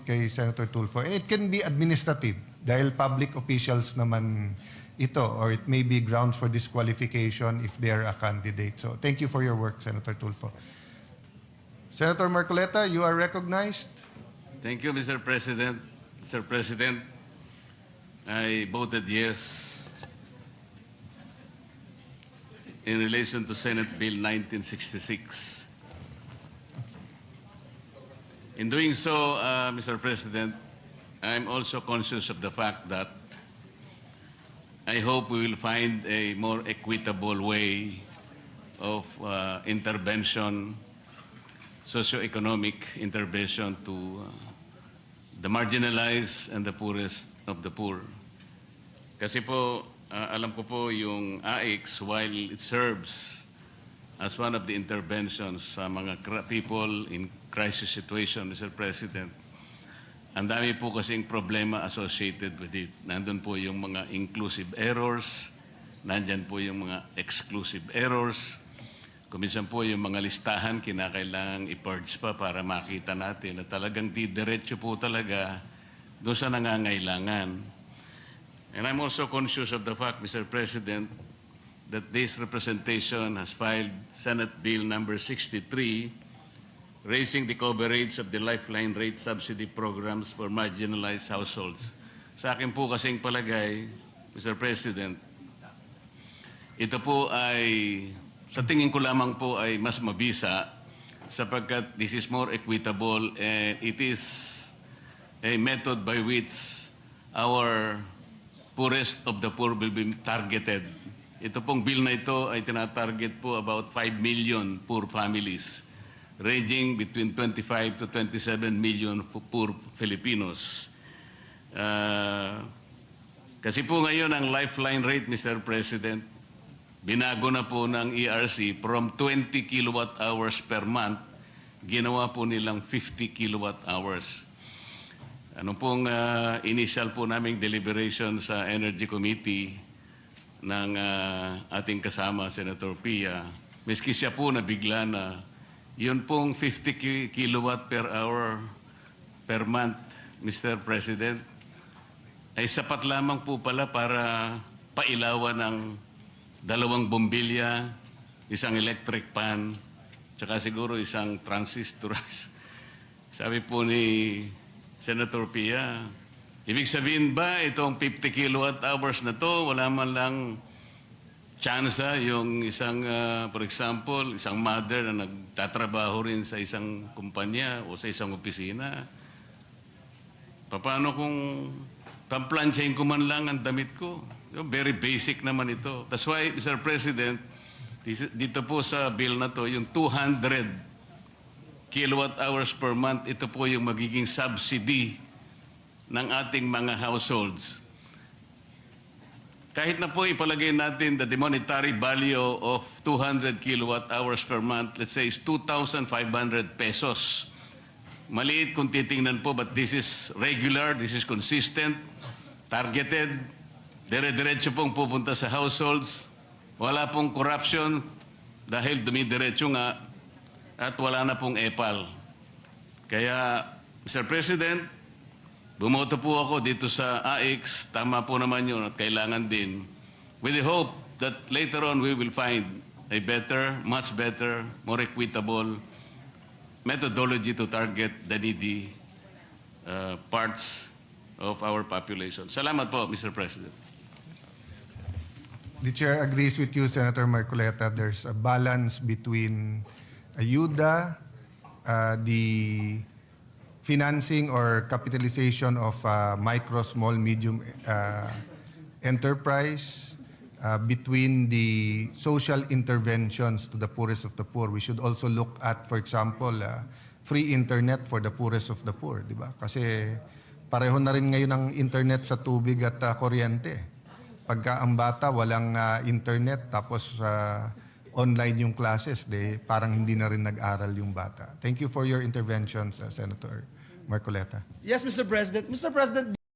point kay Senator Tulfo. And it can be administrative dahil public officials naman ito, or it may be grounds for disqualification if they are a candidate. So thank you for your work, Senator Tulfo. Senator Marcoleta, you are recognized. Thank you, Mr. President. Mr. President, I voted yes in relation to Senate Bill 1966. In doing so, Mr. President, I'm also conscious of the fact that I hope we will find a more equitable way of intervention, socioeconomic intervention to the marginalized and the poorest of the poor. Kasi po, alam ko po yung AIX, while it serves as one of the interventions sa mga people in crisis situation, Mr. President, ang dami po kasing problema associated with it. Nandun po yung mga inclusive errors, nandyan po yung mga exclusive errors. Kuminsan po yung mga listahan, kinakailangang i-purge pa para makita natin na talagang didiretso po talaga doon sa nangangailangan. And I'm also conscious of the fact, Mr. President, that this representation has filed Senate Bill number 63, raising the coverage of the lifeline rate subsidy programs for marginalized households. Sa akin po kasing palagay, Mr. President, ito po ay, sa tingin ko lamang po ay mas mabisa sapagkat this is more equitable and it is a method by which our poorest of the poor will be targeted. Ito pong bill na ito ay tinatarget po about 5 million poor families, ranging between 25 to 27 million poor Filipinos. Kasi po ngayon ang lifeline rate, Mr. President, binago na po ng ERC from 20 kilowatt hours per month, ginawa po nilang 50 kilowatt hours. Ano pong initial po naming deliberation sa Energy Committee ng ating kasama, Senator Pia, miski siya po nabigla na yun pong 50 kilowatt per hour per month, Mr. President, ay sapat lamang po pala para pailawan ng 2 bombilya, isang electric pan, tsaka siguro isang transistor. Sabi po ni Senator Pia, ibig sabihin ba itong 50 kilowatt hours na to, wala man lang chance yung isang, for example, isang mother na nagtatrabaho rin sa isang kumpanya o sa isang opisina. Paano kung pamplansyahin ko man lang ang damit ko? Very basic naman ito. That's why, Mr. President, dito po sa bill na to, yung 200 kilowatt hours per month, ito po yung magiging subsidy ng ating mga households. Kahit na po ipalagay natin that the monetary value of 200 kilowatt hours per month, let's say, is 2,500 pesos. Maliit kung titingnan po, but this is regular, this is consistent, targeted, dire-diretso pong pupunta sa households, wala pong corruption dahil dumidiretso nga at wala na pong EPAL. Kaya, Mr. President, bumoto po ako dito sa AIX, tama po naman yun at kailangan din, with the hope that later on we will find a better, much better, more equitable methodology to target the needy parts of our population. Salamat po, Mr. President. The Chair agrees with you, Senator Marcoleta. There's a balance between ayuda, the financing or capitalization of micro, small, medium enterprise, between the social interventions to the poorest of the poor. We should also look at, for example, free internet for the poorest of the poor, di ba? Kasi pareho na rin ngayon ang internet sa tubig at kuryente. Pagka ang bata walang internet tapos online yung classes, parang hindi na rin nag-aral yung bata. Thank you for your interventions, Senator Marcoleta. Yes, Mr. President. Mr. President,